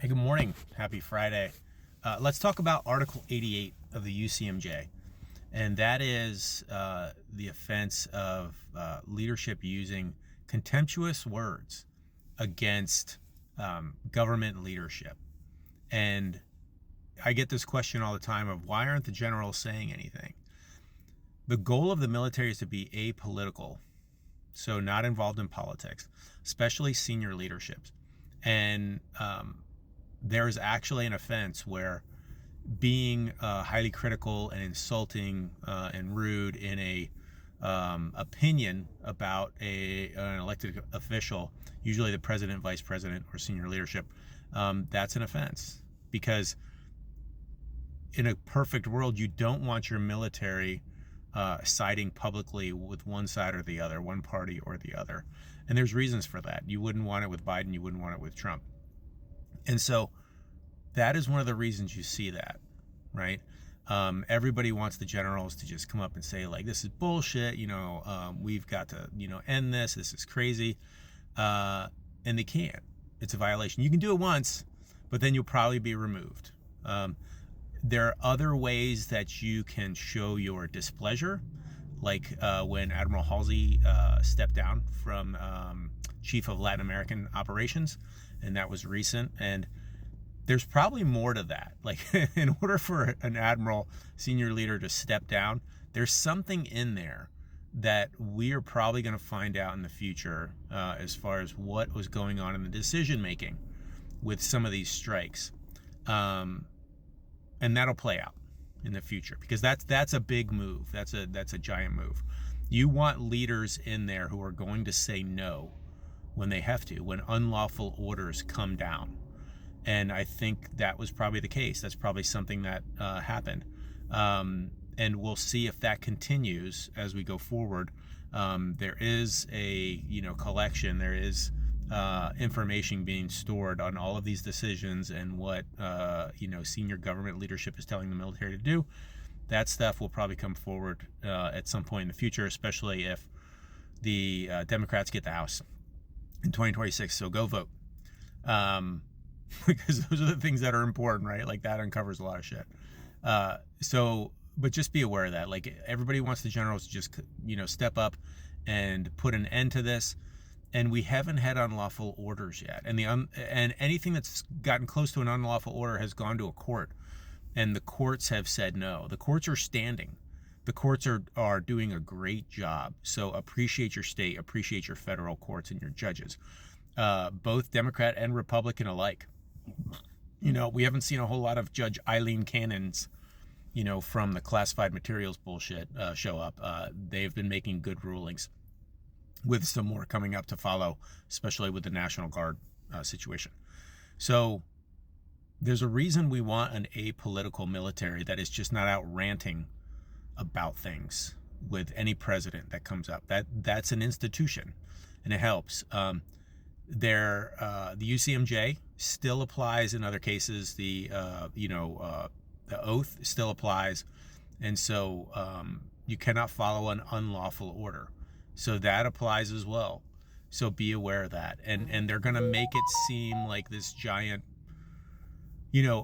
Hey, good morning. Happy Friday. Let's talk about Article 88 of the UCMJ, and that is the offense of leadership using contemptuous words against government leadership. And I get this question all the time of why aren't the generals saying anything? The goal of the military is to be apolitical, so not involved in politics, especially senior leaderships. And there is actually an offense where being highly critical and insulting and rude in a opinion about an elected official, usually the president, vice president, or senior leadership, that's an offense. Because in a perfect world, you don't want your military siding publicly with one side or the other, one party or the other. And there's reasons for that. You wouldn't want it with Biden, you wouldn't want it with Trump. And so that is one of the reasons you see that, right? Everybody wants the generals to just come up and say, like, this is bullshit, we've got to, end this is crazy. And they can't. It's a violation. You can do it once, but then you'll probably be removed. There are other ways that you can show your displeasure, like when Admiral Halsey stepped down from Chief of Latin American Operations, and that was recent. And there's probably more to that. Like, in order for an admiral, senior leader, to step down, there's something in there that we are probably going to find out in the future as far as what was going on in the decision making with some of these strikes. And that'll play out in the future, because that's a big move. That's a giant move. You want leaders in there who are going to say no when they have to, when unlawful orders come down. And I think that was probably the case. That's probably something that happened. And we'll see if that continues as we go forward. There is a collection. There is information being stored on all of these decisions and what senior government leadership is telling the military to do. That stuff will probably come forward at some point in the future, especially if the Democrats get the House in 2026. So go vote. Because those are the things that are important, right? Like, that uncovers a lot of shit. But just be aware of that. Like, everybody wants the generals to just, step up and put an end to this. And we haven't had unlawful orders yet. And and anything that's gotten close to an unlawful order has gone to a court. And the courts have said no. The courts are standing. The courts are doing a great job. So appreciate your state, appreciate your federal courts and your judges, both Democrat and Republican alike. We haven't seen a whole lot of Judge Eileen Cannon's, from the classified materials bullshit show up. They've been making good rulings, with some more coming up to follow, especially with the National Guard situation. So there's a reason we want an apolitical military that is just not out ranting about things with any president that comes up. That's an institution, and it helps. The UCMJ still applies in other cases. The oath still applies, and so you cannot follow an unlawful order. So that applies as well. So be aware of that. And they're going to make it seem like this giant,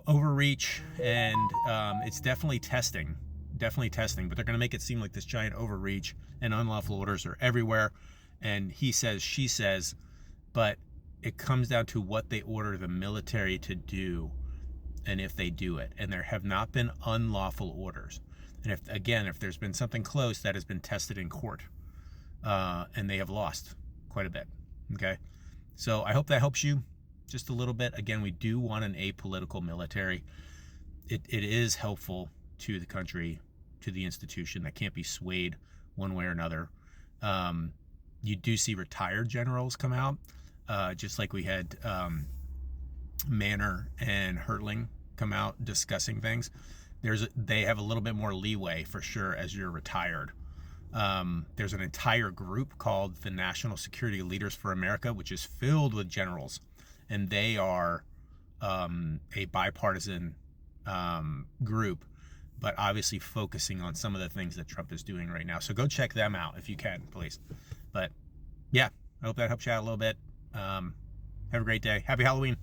overreach, and it's definitely testing, but they're going to make it seem like this giant overreach, and unlawful orders are everywhere. And he says, she says, but it comes down to what they order the military to do and if they do it. And there have not been unlawful orders. And if there's been something close, that has been tested in court. And they have lost quite a bit. Okay. So I hope that helps you just a little bit. Again, we do want an apolitical military. It is helpful to the country, to the institution, that can't be swayed one way or another. You do see retired generals come out, just like we had Manor and Hertling come out discussing things. They have a little bit more leeway for sure as you're retired. There's an entire group called the National Security Leaders for America, which is filled with generals, and they are a bipartisan group, but obviously focusing on some of the things that Trump is doing right now. So go check them out if you can, please. But yeah, I hope that helps you out a little bit. Have a great day. Happy Halloween.